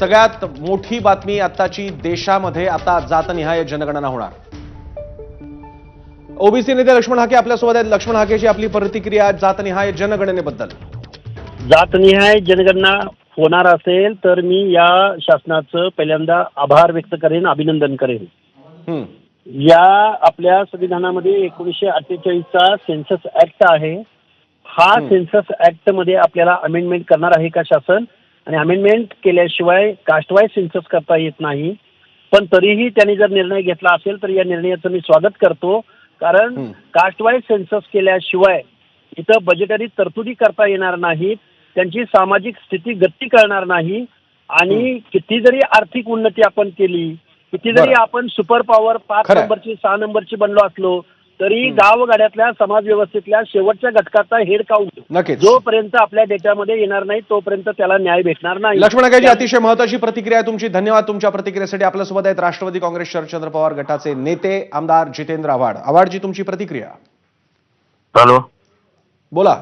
सगळ्यात मोठी बातमी आताची, देशामध्ये आता जातनिहाय जनगणना होणार। ओबीसी नेते लक्ष्मण हाके आपल्यासोबत आहेत। लक्ष्मण हाकेची आपली प्रतिक्रिया जातनिहाय जनगणनेबद्दल। जातनिहाय जनगणना होणार असेल तर मी या शासनाचं पहिल्यांदा आभार व्यक्त करेन, अभिनंदन करेन। या आपल्या संविधानामध्ये 1948 चा सेन्सस ऍक्ट आहे। हा सेन्सस ऍक्ट मध्ये आपल्याला अमेंडमेंट करणार आहे का शासन? आणि अमेंडमेंट केल्याशिवाय कास्टवाईज सेन्सस करता येत नाही। पण तरीही त्यांनी जर निर्णय घेतला असेल तर या निर्णयाचं मी स्वागत करतो, कारण कास्टवाईज सेन्सस केल्याशिवाय इथं बजेटरी तरतुदी करता येणार नाहीत, त्यांची सामाजिक स्थिती गती कळणार नाही। आणि किती जरी आर्थिक उन्नती आपण केली, किती जरी आपण सुपर पॉवर 5 नंबरची 6 नंबरची बनलो असलो तरी गावगाड्यातल्या समाज व्यवस्थेतल्या शेवटच्या घटकाचा हेड काउंट जोपर्यंत आपल्या डेटामध्ये येणार नाही तोपर्यंत त्याला न्याय भेटणार नाही। लक्ष्मण हाकेजी अतिशय महत्त्वाची प्रतिक्रिया तुमची, धन्यवाद तुमच्या प्रतिक्रियेसाठी। आपल्यासोबत आहेत राष्ट्रवादी काँग्रेस शरदचंद्र पवार गटाचे नेते आमदार जितेंद्र आव्हाड। आव्हाडजी तुमची प्रतिक्रिया। हॅलो, बोला।